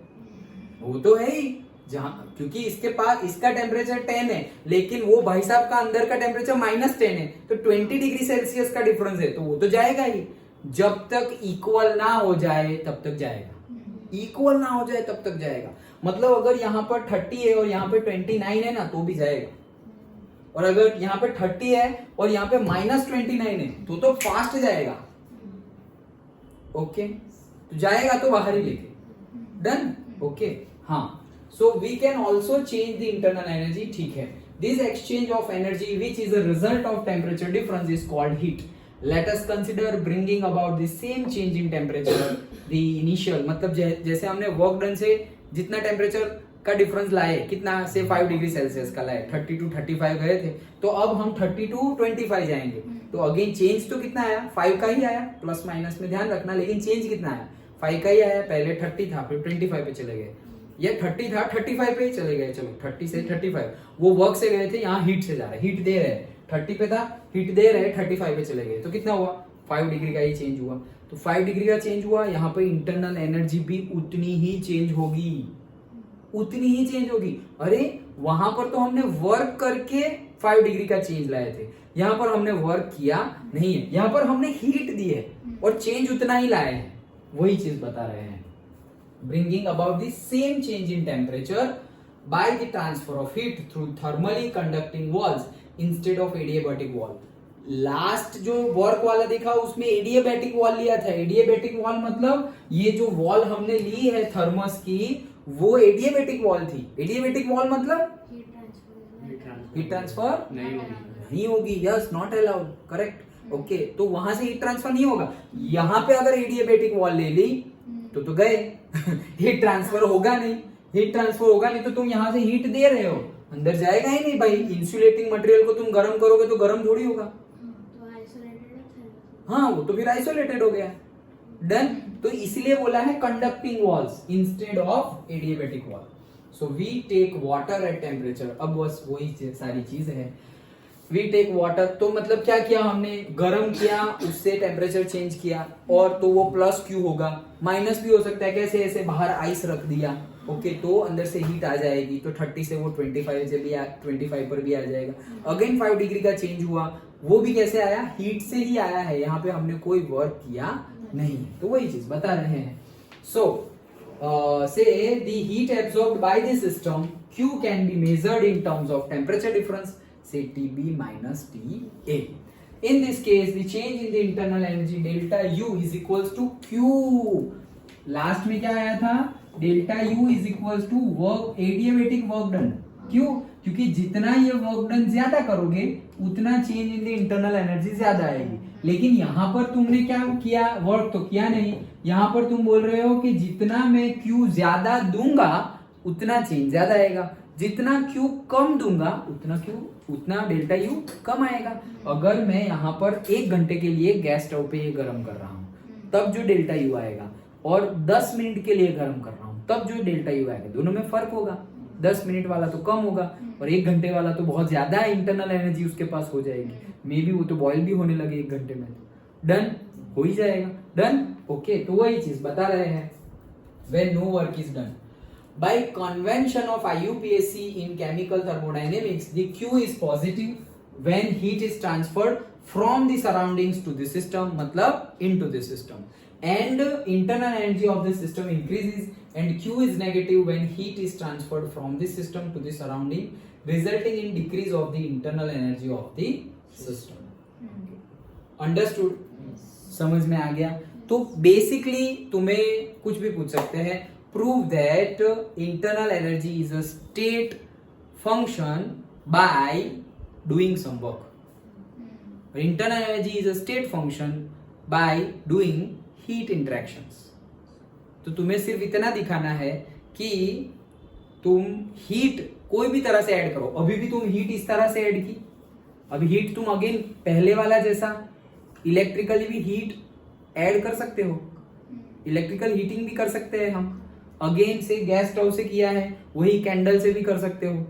वो तो है ही। जहां क्योंकि इसके पास इसका टेम्परेचर 10 है, लेकिन वो भाई साहब का अंदर का टेम्परेचर -10 है, तो 20 डिग्री सेल्सियस का डिफरेंस है, तो वो तो जाएगा ही। जब तक इक्वल ना हो जाए तब तक जाएगा, इक्वल ना हो जाए तब तक जाएगा। मतलब अगर यहाँ पर 30 है और यहाँ पे 29 है ना, तो भी जाएगा। और अगर यहाँ पे 30 है और यहाँ पे -29 है तो फास्ट जाएगा, ओके। तो जाएगा तो बाहर ही लेके, डन, ओके। हाँ, so we can also change the internal energy, ठीक है। This exchange of energy which is a result of temperature difference is called heat. Let us consider bringing about the same change in temperature the initial, मतलब जैसे हमने work done से जितना temperature का difference लाए, कितना से 5 डिग्री सेल्सियस का लाए, 30 to 35 गए थे, तो अब हम 30 to 25 जाएंगे, तो अगेन चेंज तो कितना आया, 5 का ही आया, प्लस माइनस में ध्यान रखना, लेकिन चेंज कितना आया, 5 का ही आया। पहले 30 था, फिर 25 पे चले गए, ये 30 था 35 पे चले गए, चलो 30 से 35, वो वर्क से गए थे, यहाँ हीट से जा रहे, हीट दे रहे, 30 पे था, हीट दे रहे, 35 पे चले गए, तो कितना हुआ, 5 डिग्री का ही चेंज हुआ। तो 5 डिग्री का चेंज हुआ, यहाँ पे इंटरनल एनर्जी भी उतनी ही चेंज होगी, उतनी ही चेंज होगी। अरे वहां पर तो हमने वर्क करके 5 डिग्री का चेंज लाए थे, यहाँ पर हमने वर्क किया नहीं है, यहाँ पर हमने हीट दी है और चेंज उतना ही लाए हैं, वही चीज बता रहे हैं। Bringing about the same change in temperature by the transfer of heat through thermally conducting walls instead of adiabatic wall. Last जो वर्क वाला देखा उसमें एडियाबैटिक वॉल लिया था। एडियाबैटिक वॉल मतलब ये जो वॉल हमने ली है थर्मस की, वो एडियाबैटिक वॉल थी। एडियाबैटिक वॉल मतलब हीट ट्रांसफर नहीं होगी, yes, not allowed, correct, okay. तो वहां से हीट ट्रांसफर नहीं होगा। यहाँ पे अगर एडियाबैटिक वॉल ले ली तो गए हीट ट्रांसफर होगा नहीं, हीट ट्रांसफर होगा नहीं, तो तुम यहाँ से हीट दे रहे हो, अंदर जाएगा ही नहीं भाई। इंसुलेटिंग मटेरियल को तुम गर्म करोगे तो गर्म थोड़ी होगा, हाँ, वो तो फिर आइसोलेटेड हो गया, डन। तो इसलिए बोला है conducting walls instead of adiabatic wall. So we take water at temperature, अब बस वही सारी चीज है, वी टेक वाटर, तो मतलब क्या किया हमने, गर्म किया, उससे टेम्परेचर चेंज किया, और तो वो प्लस क्यू होगा, माइनस भी हो सकता है, कैसे, ऐसे बाहर आइस रख दिया, ओके, तो अंदर से हीट आ जाएगी, तो 30 से वो 25 से भी 25 पर भी आ जाएगा। अगेन 5 डिग्री का चेंज हुआ, वो भी कैसे आया, हीट से ही आया है, यहाँ पे हमने कोई वर्क किया नहीं है, तो वही चीज बता रहे हैं। सो say the heat absorbed by the system Q can be measured in terms of temperature difference, say TB minus TA. In this case, the change in the internal energy delta U is equals to Q. Last में क्या आया था, delta U is equals to work adiabatic work done. क्यों? क्योंकि जितना ये work done ज्यादा करोगे उतना change in the internal energy ज्यादा आएगी। लेकिन यहाँ पर तुमने क्या किया, वर्क तो किया नहीं, यहाँ पर तुम बोल रहे हो कि जितना मैं क्यू ज्यादा दूंगा उतना चेंज ज्यादा आएगा, जितना क्यू कम दूंगा उतना डेल्टा यू कम आएगा। अगर मैं यहाँ पर 1 घंटे के लिए गैस स्टोव पे ये गर्म कर रहा हूँ तब जो डेल्टा यू आएगा, और 10 मिनट के लिए गर्म कर रहा हूँ तब जो डेल्टा यू आएगा, दोनों में फर्क होगा। 10 मिनट वाला तो कम होगा और 1 घंटे वाला तो बहुत ज्यादा इंटरनल एनर्जी उसके पास हो जाएगी, मे बी वो तो बॉयल भी होने लगे 1 घंटे में, डन हो ही जाएगा, डन, ओके। तो वही चीज बता रहे हैं, when no work is done by convention of IUPAC in chemical thermodynamics, the Q is positive when heat is transferred from the surroundings to the system, मतलब into the system, and internal energy of the system increases, and Q is negative when heat is transferred from the system to the surrounding, resulting in decrease of the internal energy of the system. Understood? समझ में आ गया? तो basically तुम्हें कुछ भी पूछ सकते हैं, prove that internal energy is a state function by doing some work. Internal energy is a state function by doing heat interactions. तो तुम्हें सिर्फ इतना दिखाना है कि तुम हीट कोई भी तरह से ऐड करो। अभी भी तुम हीट इस तरह से ऐड की, अभी हीट तुम अगेन पहले वाला जैसा इलेक्ट्रिकली भी हीट ऐड कर सकते हो, इलेक्ट्रिकल हीटिंग भी कर सकते हैं हम। अगेन से गैस स्टोव से किया है, वही कैंडल से भी कर सकते हो,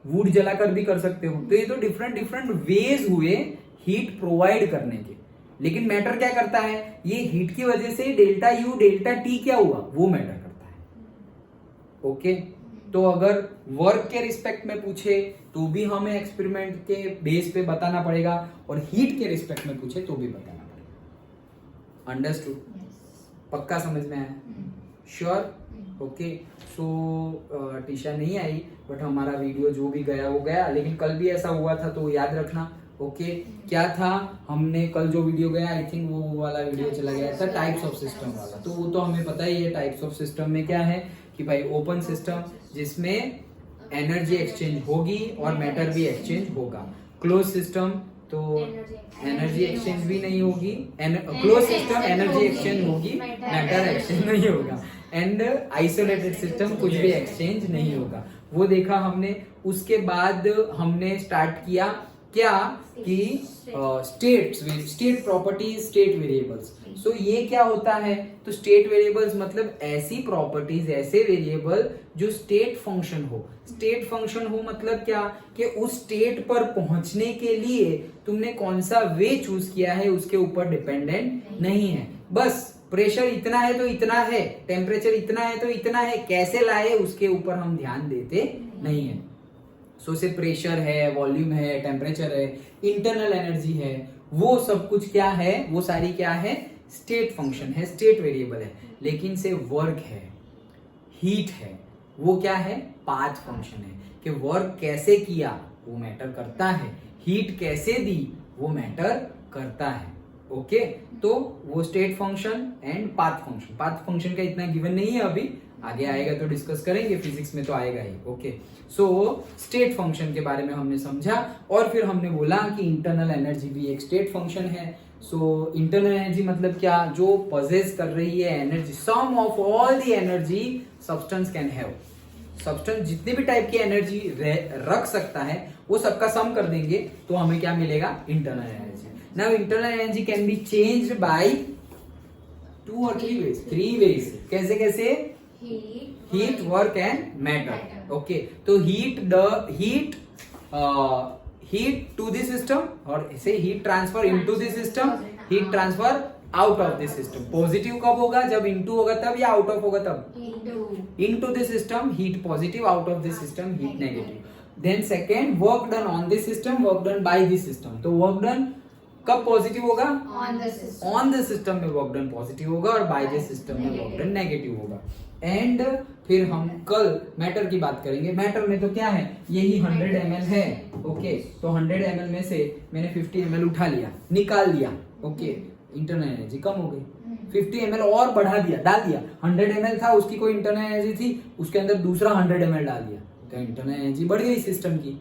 वुड जलाकर भी कर सकते हो। तो ये तो डिफरेंट वेज हुए हीट प्रोवाइड करने के। लेकिन मैटर क्या करता है, ये हीट की वजह से डेल्टा यू डेल्टा टी क्या हुआ वो मैटर करता है, ओके। तो अगर वर्क के रिस्पेक्ट में पूछे तो भी हमें एक्सपेरिमेंट के बेस पे बताना पड़ेगा, और हीट के रिस्पेक्ट में पूछे तो भी बताना पड़ेगा। अंडरस्टूड? पक्का समझ में आया? श्योर? ओके। सो टीशा नहीं आई, बट हमारा वीडियो जो भी गया वो गया। लेकिन कल भी ऐसा हुआ था, तो याद रखना ओके क्या था, हमने कल जो वीडियो गया आई थिंक वो वाला वीडियो चला गया था टाइप्स ऑफ सिस्टम वाला, तो वो तो हमें पता ही है टाइप्स ऑफ सिस्टम में क्या है कि भाई ओपन सिस्टम जिसमें एनर्जी एक्सचेंज होगी और मैटर भी एक्सचेंज होगा, क्लोज सिस्टम तो एनर्जी एक्सचेंज भी नहीं होगी, क्लोज सिस्टम एनर्जी एक्सचेंज होगी मैटर एक्सचेंज नहीं होगा, एंड आइसोलेटेड सिस्टम कुछ भी एक्सचेंज नहीं होगा, वो देखा हमने। उसके बाद हमने स्टार्ट किया क्या कि स्टेट प्रॉपर्टीज, स्टेट वेरिएबल्स। सो ये क्या होता है, तो स्टेट वेरिएबल्स मतलब ऐसी प्रॉपर्टीज, ऐसे वेरिएबल जो स्टेट फंक्शन हो। स्टेट फंक्शन हो मतलब क्या कि उस स्टेट पर पहुंचने के लिए तुमने कौन सा वे चूज किया है उसके ऊपर डिपेंडेंट नहीं है, बस प्रेशर इतना है तो इतना है, टेम्परेचर इतना है तो इतना है, कैसे लाए उसके ऊपर हम ध्यान देते नहीं है। सो से प्रेशर है, वॉल्यूम है, टेम्परेचर है, इंटरनल एनर्जी है, वो सब कुछ क्या है, वो सारी क्या है, स्टेट फंक्शन है, स्टेट वेरिएबल है। लेकिन से वर्क है, हीट है, वो क्या है, पाथ फंक्शन है, कि वर्क कैसे किया वो मैटर करता है, हीट कैसे दी वो मैटर करता है। ओके तो वो state function and path function. Path function का इतना गिवन नहीं है अभी, आगे आएगा तो डिस्कस करेंगे, फिजिक्स में तो आएगा ही। ओके सो स्टेट फंक्शन के बारे में हमने समझा, और फिर हमने बोला कि इंटरनल एनर्जी भी एक स्टेट फंक्शन है। सो इंटरनल एनर्जी मतलब क्या, जो पजेस कर रही है energy, sum of all the energy substance can have. Substance जितने भी टाइप की एनर्जी रख सकता है वो सबका सम कर देंगे तो हमें क्या मिलेगा, internal energy. Now internal energy can be changed bye 2 or 3 ways, 3 ways। कैसे कैसे, heat, work and matter. Okay तो हीट टू दिस सिस्टम, और इसे heat transfer into this system, heat transfer out of this system. Positive कब होगा, जब into होगा तब, या आउट ऑफ होगा तब। Into this system heat positive, out of this system heat negative. Then second, work done on this system, work done by this system. तो work done कब पॉजिटिव होगा, ऑन द सिस्टम में work done positive होगा, और by the system में work done negative होगा। And फिर हम कल मैटर की बात करेंगे। मैटर में तो क्या है, यही 100 ml है। ओके तो 100 ml में से मैंने 50 ml उठा लिया, निकाल दिया। ओके इंटरनल एनर्जी कम हो गई, 50 ml और बढ़ा दिया, डाल दिया। 100 ml था, उसकी कोई इंटरनल एनर्जी थी, उसके अंदर दूसरा 100 ml डाल दिया, तो इंटरनल एनर्जी बढ़ गई सिस्टम की,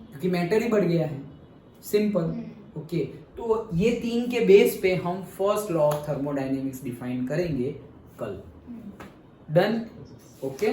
क्योंकि मैटर ही बढ़ गया है। सिंपल। ओके तो ये 3 के बेस पे हम first law of thermodynamics define करेंगे कल। डन। ओके